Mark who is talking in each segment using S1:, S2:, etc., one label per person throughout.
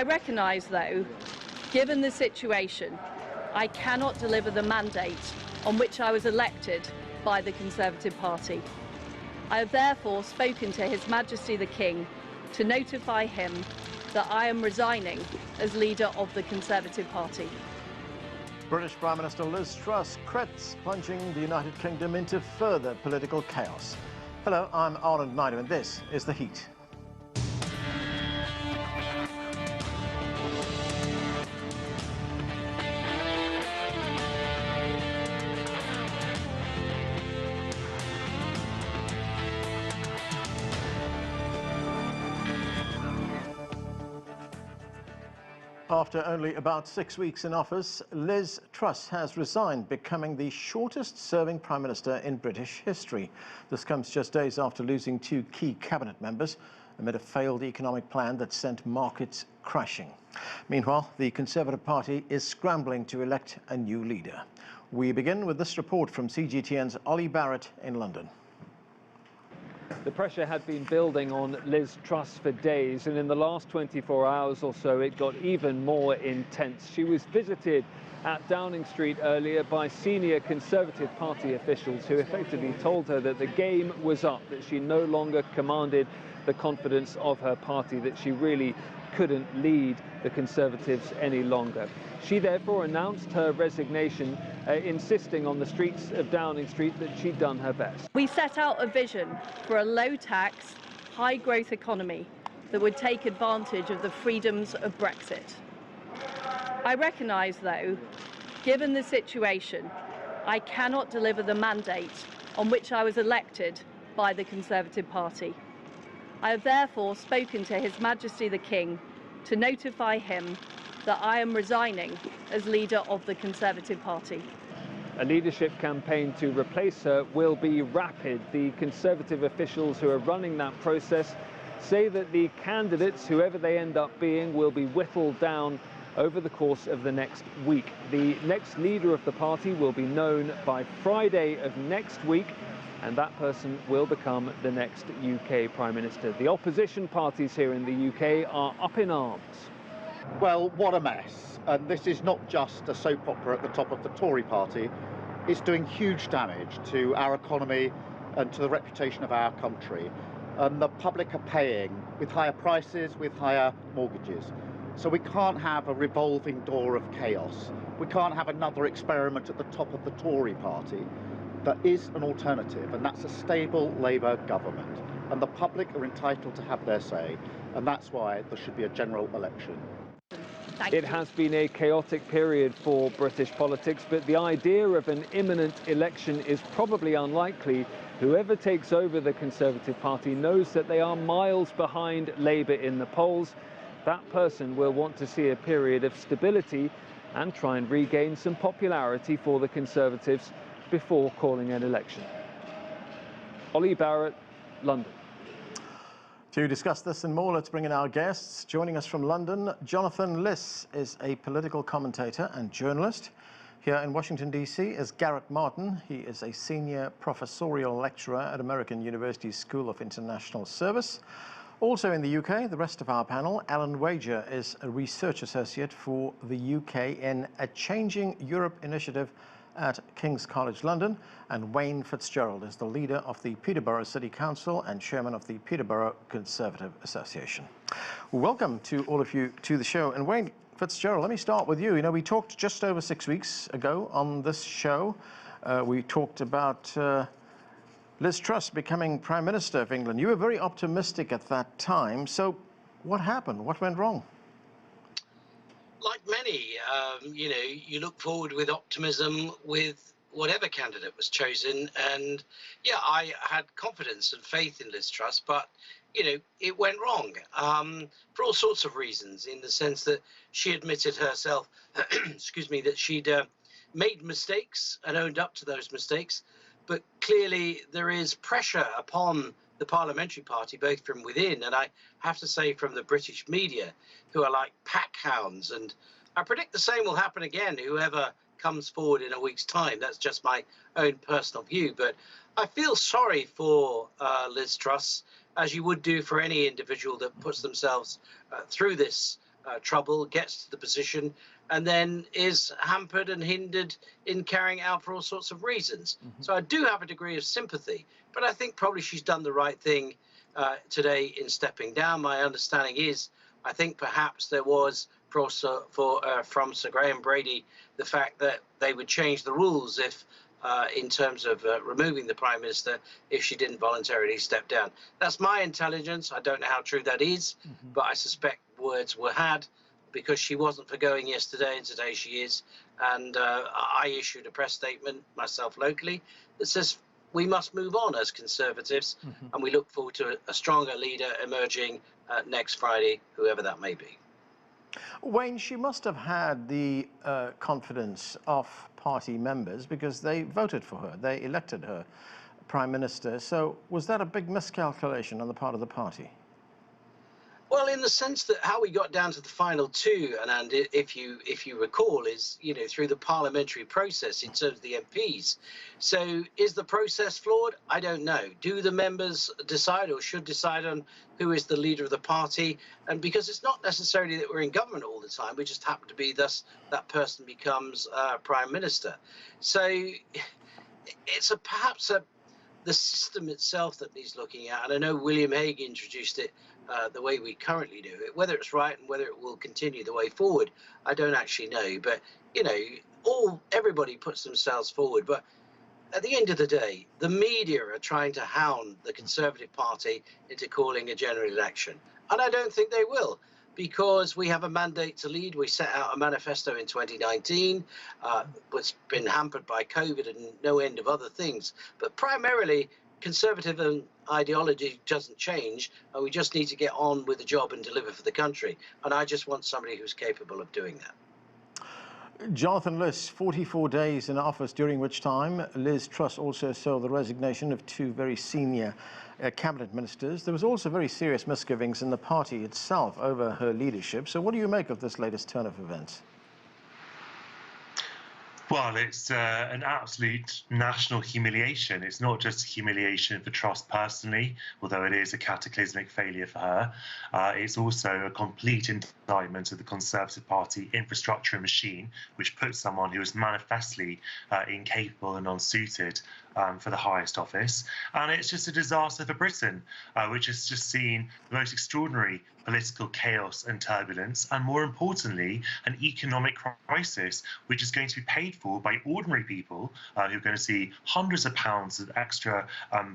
S1: recognise, though, given the situation, I cannot deliver the mandate on which I was elected by the Conservative Party. I have therefore spoken to His Majesty the King to notify him that I am resigning as leader of the Conservative Party.
S2: British Prime Minister Liz Truss credits plunging the United Kingdom into further political chaos. Hello, I'm Arnold Naidu and this is The Heat. After only about 6 weeks in office, Liz Truss has resigned, becoming the shortest-serving Prime Minister in British history. This comes just days after losing 2 key cabinet members amid a failed economic plan that sent markets crashing. Meanwhile, the Conservative Party is scrambling to elect a new leader. We begin with this report from CGTN's Ollie Barrett in London.
S3: The pressure had been building on Liz Truss for days, and in the last 24 hours or so it got even more intense. She was visited at Downing Street earlier by senior Conservative Party officials who effectively told her that the game was up, that she no longer commanded the confidence of her party, that she really couldn't lead the Conservatives any longer. She therefore announced her resignation, insisting on the streets of Downing Street that she'd done her best.
S1: We set out a vision for a low-tax, high-growth economy that would take advantage of the freedoms of Brexit. I recognise, though, given the situation, I cannot deliver the mandate on which I was elected by the Conservative Party. I have therefore spoken to His Majesty the King to notify him that I am resigning as leader of the Conservative Party.
S3: A leadership campaign to replace her will be rapid. The Conservative officials who are running that process say that the candidates, whoever they end up being, will be whittled down over the course of the next week. The next leader of the party will be known by Friday of next week, and that person will become the next UK Prime Minister. The opposition parties here in the UK are up in arms.
S4: Well, what a mess. And this is not just a soap opera at the top of the Tory party. It's doing huge damage to our economy and to the reputation of our country. And the public are paying with higher prices, with higher mortgages. So we can't have a revolving door of chaos. We can't have another experiment at the top of the Tory party. There is an alternative, and that's a stable Labour government. And the public are entitled to have their say, and that's why there should be a general election.
S3: It has been a chaotic period for British politics, but the idea of an imminent election is probably unlikely. Whoever takes over the Conservative Party knows that they are miles behind Labour in the polls. That person will want to see a period of stability and try and regain some popularity for the Conservatives before calling an election. Ollie Barrett, London.
S2: To discuss this and more, let's bring in our guests. Joining us from London, Jonathan Liss is a political commentator and journalist. Here in Washington, D.C. is Garret Martin. He is a senior professorial lecturer at American University School of International Service. Also in the UK, the rest of our panel, Alan Wager is a research associate for the UK in a Changing Europe initiative at King's College London, and Wayne Fitzgerald is the leader of the Peterborough City Council and chairman of the Peterborough Conservative Association. Welcome to all of you to the show. And Wayne Fitzgerald, let me start with you. You know, we talked just over 6 weeks ago on this show. We talked about Liz Truss becoming Prime Minister of England. You were very optimistic at that time. So what happened? What went wrong?
S5: Like many, you know, you look forward with optimism with whatever candidate was chosen. And yeah, I had confidence and faith in Liz Truss, but, you know, it went wrong for all sorts of reasons, in the sense that she admitted herself, excuse me, that she'd made mistakes and owned up to those mistakes. But clearly there is pressure upon the parliamentary party, both from within and I have to say from the British media, who are like pack hounds. And I predict the same will happen again, whoever comes forward in a week's time. That's just my own personal view. But I feel sorry for Liz Truss, as you would do for any individual that puts themselves through this trouble, gets to the position, and then is hampered and hindered in carrying it out for all sorts of reasons. So I do have a degree of sympathy, but I think probably she's done the right thing today in stepping down. My understanding is, I think perhaps there was from Sir Graham Brady the fact that they would change the rules if in terms of removing the Prime Minister if she didn't voluntarily step down. That's my intelligence. I don't know how true that is, but I suspect words were had because she wasn't for going yesterday, and today she is. And I issued a press statement myself locally that says we must move on as Conservatives, and we look forward to a stronger leader emerging next Friday, whoever that may be.
S2: Wayne, she must have had the confidence of party members because they voted for her. They elected her Prime Minister. So was that a big miscalculation on the part of the party?
S5: Well, in the sense that how we got down to the final two, and if you recall, is through the parliamentary process in terms of the MPs. So is the process flawed? I don't know. Do the members decide or should decide on who is the leader of the party? And because it's not necessarily that we're in government all the time, we just happen to be thus that person becomes Prime Minister. So it's perhaps the system itself that needs looking at. And I know William Hague introduced it the way we currently do it. Whether it's right and whether it will continue the way forward, I don't actually know. But, everybody puts themselves forward. But at the end of the day, the media are trying to hound the Conservative Party into calling a general election. And I don't think they will, because we have a mandate to lead. We set out a manifesto in 2019, which has been hampered by COVID and no end of other things. But primarily, Conservative ideology doesn't change, and we just need to get on with the job and deliver for the country. And I just want somebody who's capable of doing that.
S2: Jonathan Liss, 44 days in office, during which time Liz Truss also saw the resignation of two very senior cabinet ministers. There was also very serious misgivings in the party itself over her leadership. So what do you make of this latest turn of events?
S6: Well, it's an absolute national humiliation. It's not just a humiliation for Truss personally, although it is a cataclysmic failure for her. It's also a complete indictment of the Conservative Party infrastructure and machine, which puts someone who is manifestly incapable and unsuited for the highest office. And it's just a disaster for Britain, which has just seen the most extraordinary political chaos and turbulence, and more importantly, an economic crisis, which is going to be paid for by ordinary people who are going to see hundreds of pounds of extra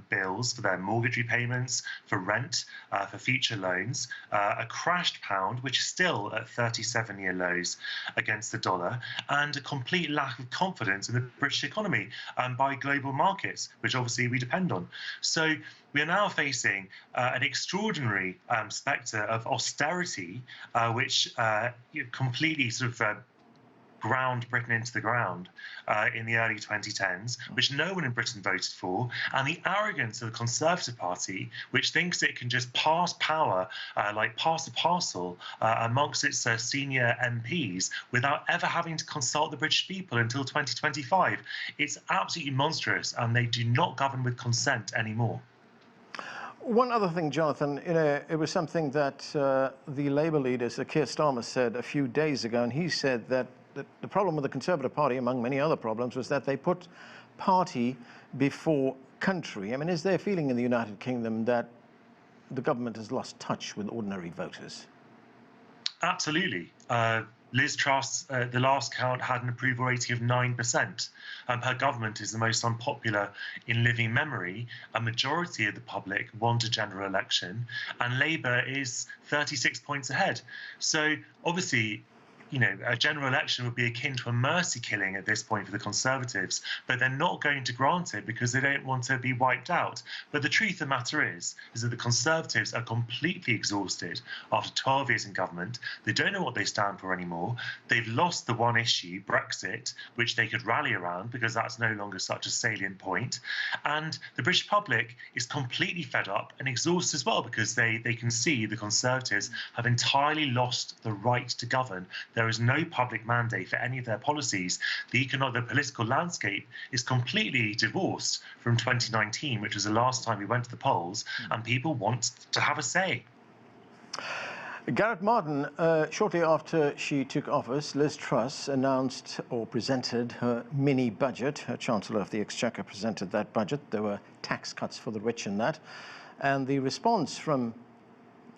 S6: bills for their mortgage repayments, for rent, for future loans, a crashed pound, which is still at 37-year lows against the dollar, and a complete lack of confidence in the British economy by global markets, which obviously we depend on. So we are now facing an extraordinary spectre of austerity, which completely sort of ground Britain into the ground in the early 2010s, which no one in Britain voted for, and the arrogance of the Conservative Party, which thinks it can just pass power, like pass a parcel amongst its senior MPs without ever having to consult the British people until 2025. It's absolutely monstrous, and they do not govern with consent anymore.
S2: One other thing, Jonathan, it was something that the Labour leader, Sir Keir Starmer, said a few days ago, and he said that the problem with the Conservative Party, among many other problems, was that they put party before country. I mean, is there a feeling in the United Kingdom that the government has lost touch with ordinary voters?
S6: Absolutely. Liz Truss, the last count, had an approval rating of 9%. Her government is the most unpopular in living memory. A majority of the public want a general election, and Labour is 36 points ahead. So obviously, a general election would be akin to a mercy killing at this point for the Conservatives, but they're not going to grant it because they don't want to be wiped out. But the truth of the matter is that the Conservatives are completely exhausted after 12 years in government. They don't know what they stand for anymore. They've lost the one issue, Brexit, which they could rally around because that's no longer such a salient point. And the British public is completely fed up and exhausted as well because they can see the Conservatives have entirely lost the right to govern. There is no public mandate for any of their policies. The political landscape is completely divorced from 2019, which was the last time we went to the polls, and people want to have a say.
S2: Garret Martin, shortly after she took office, Liz Truss announced or presented her mini budget. Her Chancellor of the Exchequer presented that budget. There were tax cuts for the rich in that. And the response from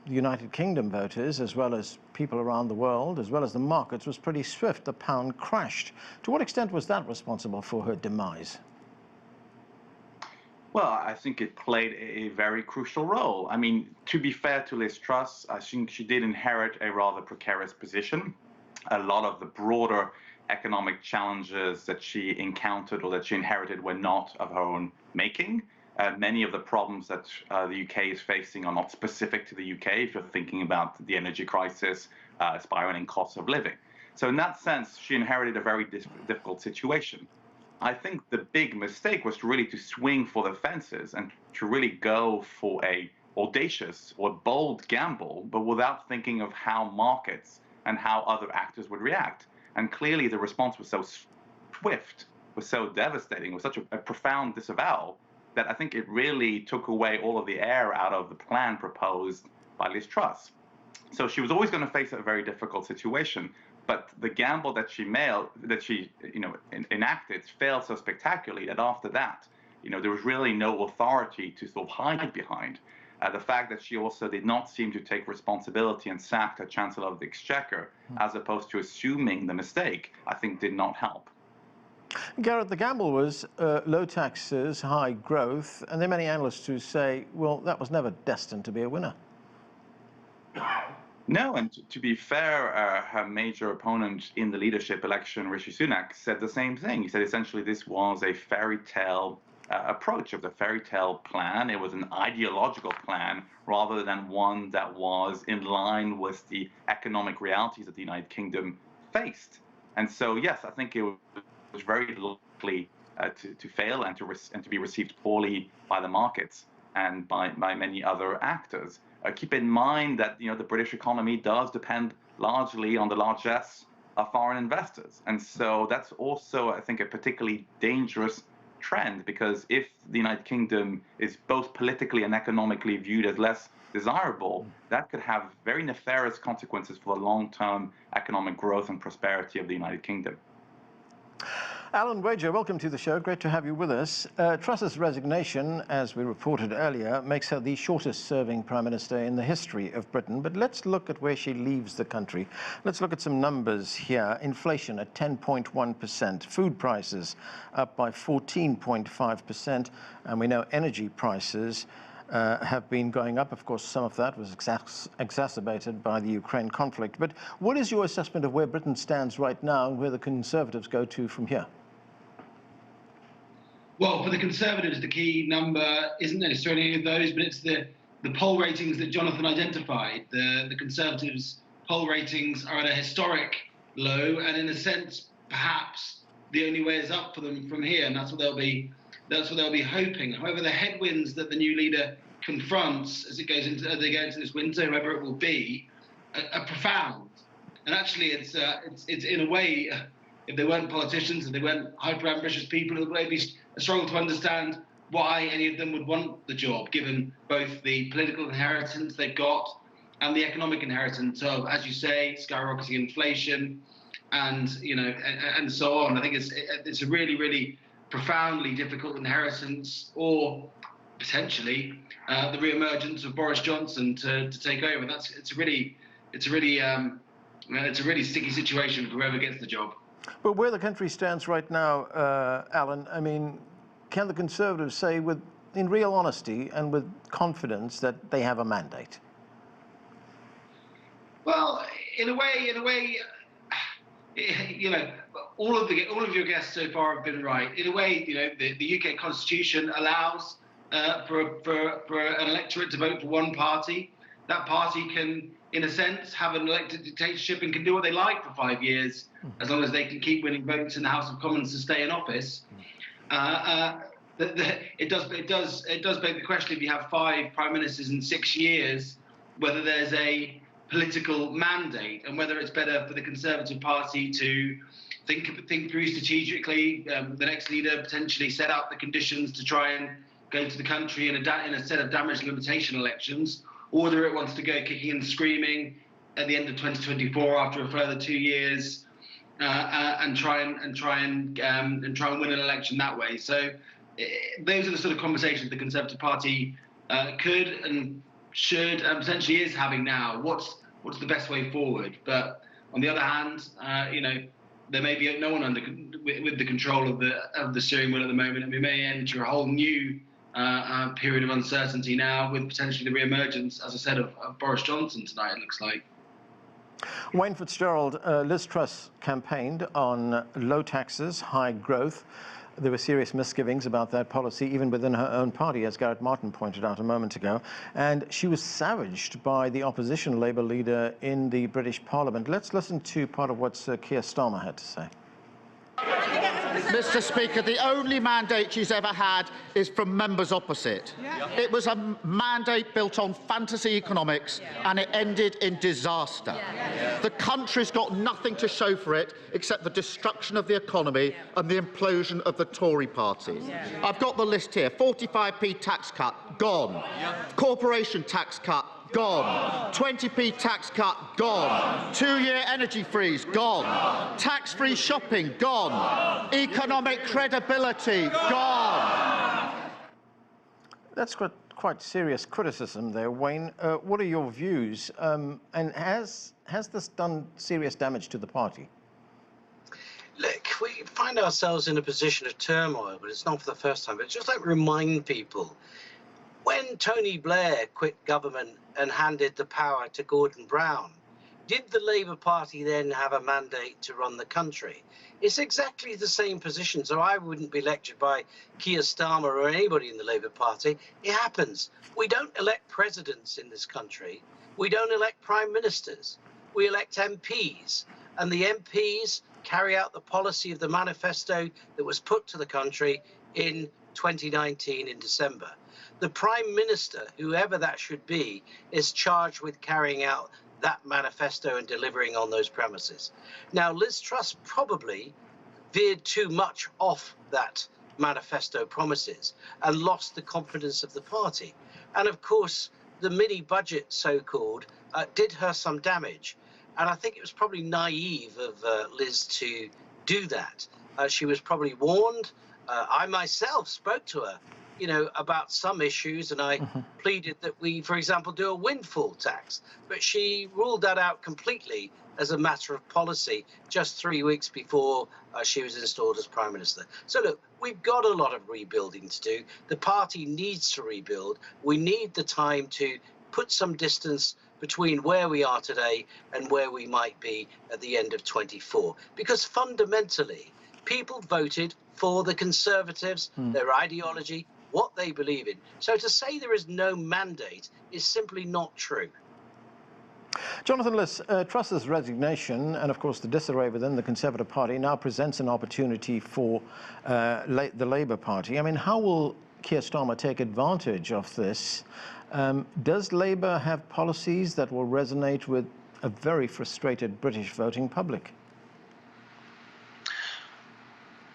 S2: the United Kingdom voters, as well as people around the world, as well as the markets, was pretty swift. The pound crashed. To what extent was that responsible for her demise?
S7: Well, I think it played a very crucial role. I mean, to be fair to Liz Truss, I think she did inherit a rather precarious position. A lot of the broader economic challenges that she encountered or that she inherited were not of her own making. Many of the problems that the UK is facing are not specific to the UK, if you're thinking about the energy crisis, spiraling costs of living. So in that sense, she inherited a very difficult situation. I think the big mistake was really to swing for the fences and to really go for a audacious or bold gamble, but without thinking of how markets and how other actors would react. And clearly the response was so swift, was so devastating, was such a profound disavowal that I think it really took away all of the air out of the plan proposed by Liz Truss. So she was always going to face a very difficult situation. But the gamble that she enacted failed so spectacularly that after that, there was really no authority to sort of hide behind. The fact that she also did not seem to take responsibility and sacked her Chancellor of the Exchequer, as opposed to assuming the mistake, I think did not help.
S2: Garret, the gamble was low taxes, high growth, and there are many analysts who say, well, that was never destined to be a winner.
S7: No, and to be fair, her major opponent in the leadership election, Rishi Sunak, said the same thing. He said essentially this was a fairy tale approach of the fairy tale plan. It was an ideological plan rather than one that was in line with the economic realities that the United Kingdom faced. And so, yes, I think it was very likely to fail and to be received poorly by the markets and by many other actors. Keep in mind that the British economy does depend largely on the largesse of foreign investors, and so that's also, I think, a particularly dangerous trend, because if the United Kingdom is both politically and economically viewed as less desirable, that could have very nefarious consequences for the long-term economic growth and prosperity of the United Kingdom.
S2: Alan Wager, welcome to the show. Great to have you with us. Truss's resignation, as we reported earlier, makes her the shortest-serving Prime Minister in the history of Britain. But let's look at where she leaves the country. Let's look at some numbers here. Inflation at 10.1%. Food prices up by 14.5%. And we know energy prices have been going up. Of course, some of that was exacerbated by the Ukraine conflict. But what is your assessment of where Britain stands right now and where the Conservatives go to from here?
S8: Well, for the Conservatives, the key number isn't necessarily any of those, but it's the poll ratings that Jonathan identified. The Conservatives' poll ratings are at a historic low, and in a sense, perhaps the only way is up for them from here, and that's what they'll be hoping. However, the headwinds that the new leader confronts as they go into this winter, whoever it will be, are profound. And actually, it's in a way, if they weren't politicians, if they weren't hyper-ambitious people, it would be a struggle to understand why any of them would want the job, given both the political inheritance they've got and the economic inheritance of, as you say, skyrocketing inflation, and and so on. I think it's a really, really profoundly difficult inheritance, or potentially the re-emergence of Boris Johnson to take over. It's a really sticky situation for whoever gets the job.
S2: But where the country stands right now, Alan, I mean, can the Conservatives say in real honesty and with confidence that they have a mandate?
S8: Well, in a way, all of your guests so far have been right. In a way, the UK Constitution allows for an electorate to vote for one party. That party can, in a sense, have an elected dictatorship and can do what they like for 5 years, as long as they can keep winning votes in the House of Commons to stay in office. It does beg the question: if you have 5 prime ministers in 6 years, whether there's a political mandate, and whether it's better for the Conservative Party to think through strategically the next leader, potentially set out the conditions to try and go to the country in a set of damage limitation elections, or whether it wants to go kicking and screaming at the end of 2024 after a further 2 years, and try and win an election that way. So those are the sort of conversations the Conservative Party could and should and potentially is having now. What's the best way forward? But on the other hand, there may be no one with the control of the steering wheel at the moment, and we may enter a whole new period of uncertainty now, with potentially the re-emergence, as I said, of Boris Johnson tonight, it looks like.
S2: Wayne Fitzgerald, Liz Truss campaigned on low taxes, high growth. There were serious misgivings about that policy, even within her own party, as Garret Martin pointed out a moment ago. And she was savaged by the opposition Labour leader in the British Parliament. Let's listen to part of what Sir Keir Starmer had to say.
S4: Mr. Speaker, the only mandate she's ever had is from members opposite. It was a mandate built on fantasy economics, and it ended in disaster. The country's got nothing to show for it except the destruction of the economy and the implosion of the Tory party. I've got the list here. 45p tax cut, gone. Corporation tax cut, gone. 20p tax cut, gone. 2-year energy freeze, gone. Tax-free shopping, gone. Economic credibility, gone.
S2: That's quite serious criticism there, Wayne. What are your views? And has this done serious damage to the party?
S5: Look, we find ourselves in a position of turmoil, but it's not for the first time. But just like remind people, when Tony Blair quit government and handed the power to Gordon Brown, did the Labour Party then have a mandate to run the country? It's exactly the same position, so I wouldn't be lectured by Keir Starmer or anybody in the Labour Party. It happens. We don't elect presidents in this country. We don't elect prime ministers. We elect MPs, and the MPs carry out the policy of the manifesto that was put to the country in 2019 in December. The Prime Minister, whoever that should be, is charged with carrying out that manifesto and delivering on those premises. Now, Liz Truss probably veered too much off that manifesto promises and lost the confidence of the party. And of course, the mini budget, so-called, did her some damage. And I think it was probably naive of Liz to do that. She was probably warned. I myself spoke to her, about some issues, and I pleaded that we, for example, do a windfall tax. But she ruled that out completely as a matter of policy just 3 weeks before she was installed as Prime Minister. So look, we've got a lot of rebuilding to do. The party needs to rebuild. We need the time to put some distance between where we are today and where we might be at the end of 24. Because fundamentally, people voted for the Conservatives, their ideology, what they believe in. So to say there is no mandate is simply not true.
S2: Jonathan Liss, Truss's resignation and, of course, the disarray within the Conservative Party now presents an opportunity for the Labour Party. I mean, how will Keir Starmer take advantage of this? Does Labour have policies that will resonate with a very frustrated British voting public?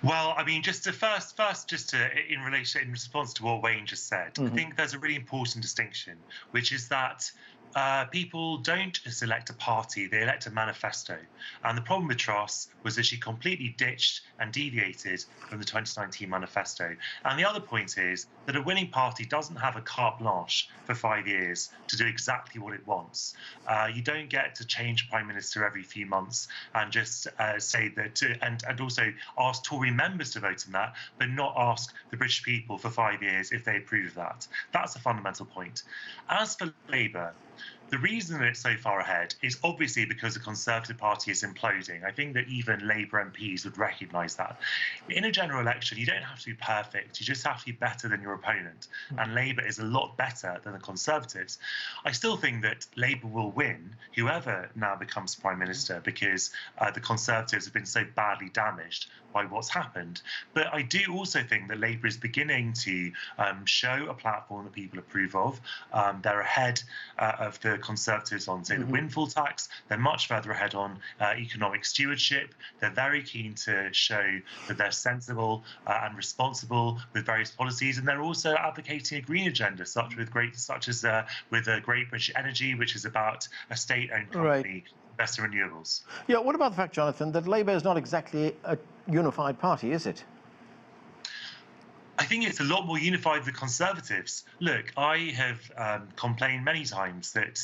S6: Well, I mean, in response to what Wayne just said, I think there's a really important distinction, which is that people don't just elect a party, they elect a manifesto. And the problem with Truss was that she completely ditched and deviated from the 2019 manifesto. And the other point is that a winning party doesn't have a carte blanche for 5 years to do exactly what it wants. You don't get to change Prime Minister every few months and just say that, and also ask Tory members to vote on that, but not ask the British people for 5 years if they approve of that. That's a fundamental point. As for Labour, the reason that it's so far ahead is obviously because the Conservative Party is imploding. I think that even Labour MPs would recognise that. In a general election, you don't have to be perfect. You just have to be better than your opponent. And Labour is a lot better than the Conservatives. I still think that Labour will win, whoever now becomes Prime Minister, because the Conservatives have been so badly damaged by what's happened. But I do also think that Labour is beginning to show a platform that people approve of. They're ahead of the the Conservatives on, say, the windfall tax. They're much further ahead on economic stewardship. They're very keen to show that they're sensible and responsible with various policies, and they're also advocating a green agenda, such as with Great British Energy, which is about a state-owned company. Investing in renewables.
S2: Yeah, what about the fact, Jonathan, that Labour is not exactly a unified party, is it?
S6: I think it's a lot more unified than Conservatives. Look, I have complained many times that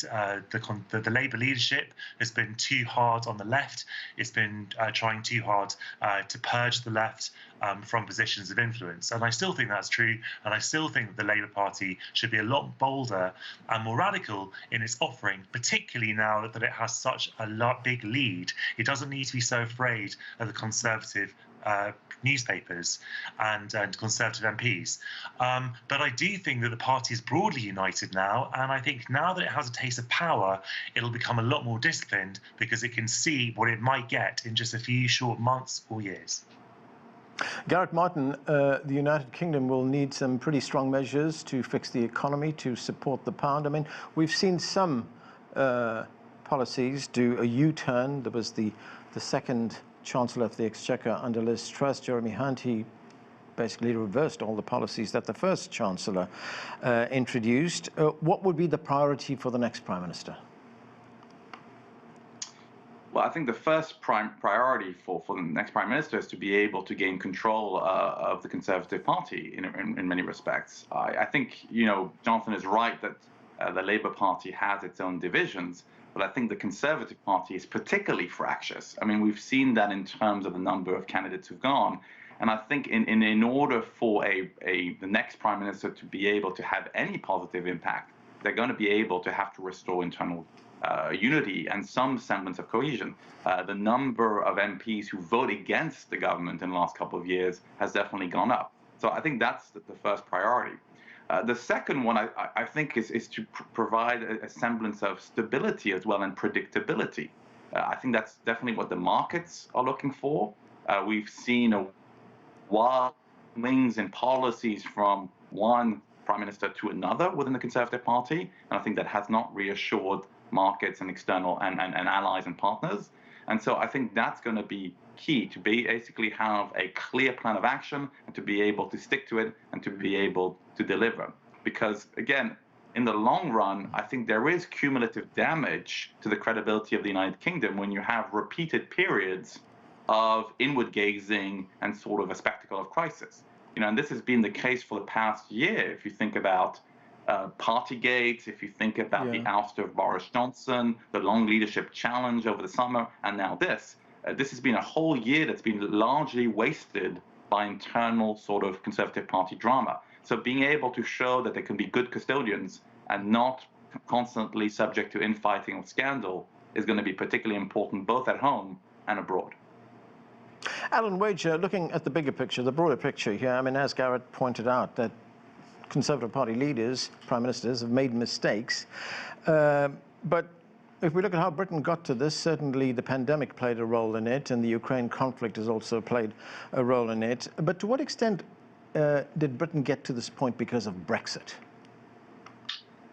S6: the Labour leadership has been too hard on the left. It's been trying too hard to purge the left from positions of influence. And I still think that's true. And I still think that the Labour Party should be a lot bolder and more radical in its offering, particularly now that it has such a big lead. It doesn't need to be so afraid of the Conservative newspapers and Conservative MPs. But I do think that the party is broadly united now, and I think now that it has a taste of power, it'll become a lot more disciplined because it can see what it might get in just a few short months or years.
S2: Garret Martin, the United Kingdom will need some pretty strong measures to fix the economy, to support the pound. I mean, we've seen some policies do a U-turn. There was the second Chancellor of the Exchequer under Liz Truss, Jeremy Hunt. He basically reversed all the policies that the first Chancellor introduced. What would be the priority for the next Prime Minister?
S7: Well, I think the first priority for the next Prime Minister is to be able to gain control of the Conservative Party in many respects. I think, Jonathan is right that the Labour Party has its own divisions, but I think the Conservative Party is particularly fractious. I mean, we've seen that in terms of the number of candidates who've gone. And I think in order for the next Prime Minister to be able to have any positive impact, they're going to be able to have to restore internal unity and some semblance of cohesion. The number of MPs who vote against the government in the last couple of years has definitely gone up. So I think that's the first priority. The second one, I think, is to provide a semblance of stability as well and predictability. I think that's definitely what the markets are looking for. We've seen a wild swings in policies from one Prime Minister to another within the Conservative Party, and I think that has not reassured markets and external and allies and partners. And so I think that's going to be key, to basically have a clear plan of action and to be able to stick to it and to be able to deliver. Because, again, in the long run, I think there is cumulative damage to the credibility of the United Kingdom when you have repeated periods of inward gazing and sort of a spectacle of crisis. And this has been the case for the past year. If you think about Partygate, if you think about the ouster of Boris Johnson, the long leadership challenge over the summer, and now this has been a whole year that's been largely wasted by internal sort of Conservative Party drama. So being able to show that they can be good custodians and not constantly subject to infighting or scandal is going to be particularly important both at home and abroad.
S2: Alan Wage, looking at the bigger picture, the broader picture here, I mean, as Garret pointed out, that Conservative Party leaders, Prime Ministers, have made mistakes. But if we look at how Britain got to this, certainly the pandemic played a role in it, and the Ukraine conflict has also played a role in it. But to what extent did Britain get to this point because of Brexit?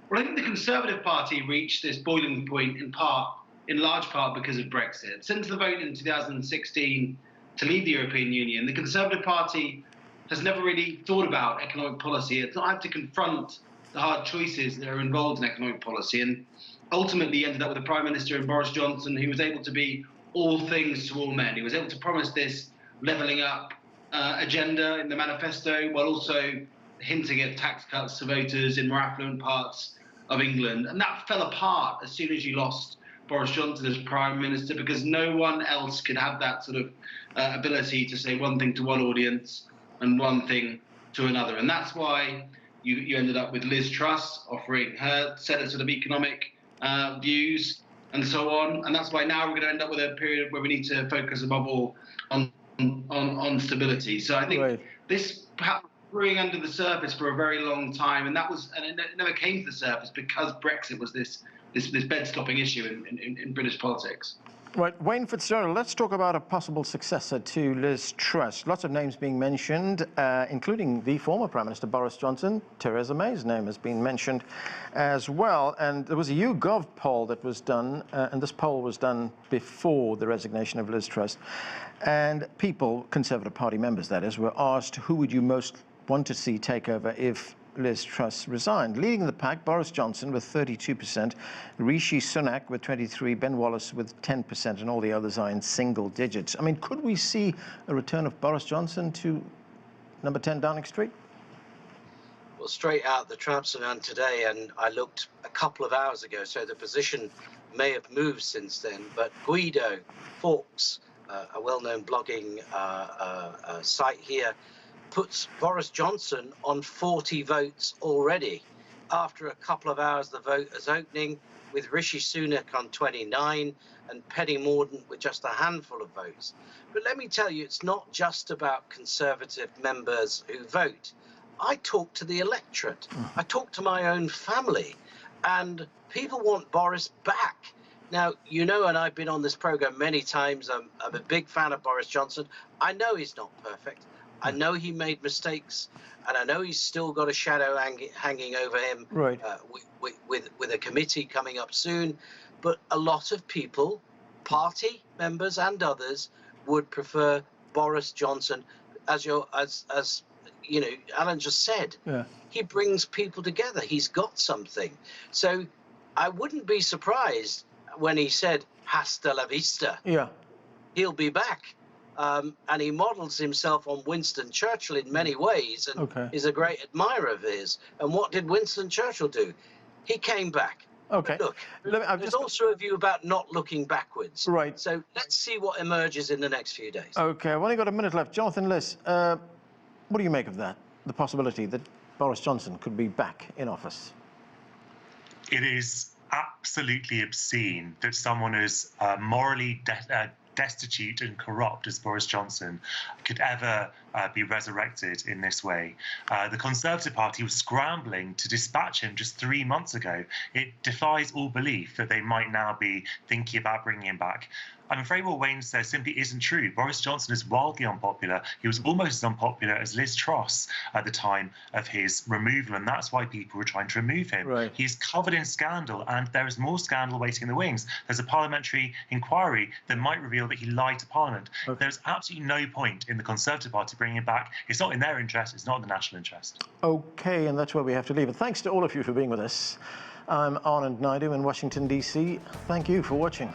S8: Well, I think the Conservative Party reached this boiling point in large part because of Brexit. Since the vote in 2016 to leave the European Union, the Conservative Party has never really thought about economic policy. It's not had to confront the hard choices that are involved in economic policy, and ultimately ended up with a Prime Minister in Boris Johnson who was able to be all things to all men. He was able to promise this levelling up agenda in the manifesto, while also hinting at tax cuts to voters in more affluent parts of England. And that fell apart as soon as you lost Boris Johnson as Prime Minister, because no one else could have that sort of ability to say one thing to one audience and one thing to another. And that's why you ended up with Liz Truss offering her set of sort of economic views and so on. And that's why now we're going to end up with a period where we need to focus above all on stability. So I think this perhaps brewing under the surface for a very long time, and it never came to the surface because Brexit was this bed-stopping issue in British politics.
S2: Right, Wayne Fitzgerald, let's talk about a possible successor to Liz Truss. Lots of names being mentioned, including the former Prime Minister Boris Johnson. Theresa May's name has been mentioned as well. And there was a YouGov poll that was done, and this poll was done before the resignation of Liz Truss. And people, Conservative Party members that is, were asked who would you most want to see take over if Liz Truss resigned. Leading the pack, Boris Johnson with 32%, Rishi Sunak with 23%, Ben Wallace with 10%, and all the others are in single digits. I mean, could we see a return of Boris Johnson to number 10 Downing Street?
S5: Well, straight out the Trumps announced today, and I looked a couple of hours ago, so the position may have moved since then, but Guido Fawkes, a well-known blogging site here, puts Boris Johnson on 40 votes already. After a couple of hours, the vote is opening, with Rishi Sunak on 29 and Penny Mordaunt with just a handful of votes. But let me tell you, it's not just about Conservative members who vote. I talk to the electorate. I talk to my own family, and people want Boris back. Now, you know, and I've been on this program many times, I'm a big fan of Boris Johnson. I know he's not perfect. I know he made mistakes, and I know he's still got a shadow hanging over him,
S2: right.
S5: with a committee coming up soon. But a lot of people, party members and others, would prefer Boris Johnson. As you know, Alan just said, he brings people together. He's got something. So I wouldn't be surprised when he said, hasta la vista.
S2: Yeah.
S5: He'll be back. And he models himself on Winston Churchill in many ways, and is a great admirer of his. And what did Winston Churchill do? He came back.
S2: Okay.
S5: Look, there's also a view about not looking backwards.
S2: Right.
S5: So let's see what emerges in the next few days.
S2: Okay, I've only got a minute left. Jonathan Liss, what do you make of that? The possibility that Boris Johnson could be back in office?
S6: It is absolutely obscene that someone as morally destitute and corrupt as Boris Johnson could ever be resurrected in this way. The Conservative Party was scrambling to dispatch him just 3 months ago. It defies all belief that they might now be thinking about bringing him back. I'm afraid what Wayne says simply isn't true. Boris Johnson is wildly unpopular. He was almost as unpopular as Liz Truss at the time of his removal, and that's why people were trying to remove him.
S2: Right.
S6: He's covered in scandal, and there is more scandal waiting in the wings. There's a parliamentary inquiry that might reveal that he lied to Parliament.
S2: Okay.
S6: There's absolutely no point in the Conservative Party bringing him back. It's not in their interest. It's not in the national interest.
S2: Okay, and that's where we have to leave it. Thanks to all of you for being with us. I'm Anand Naidu in Washington, D.C. Thank you for watching.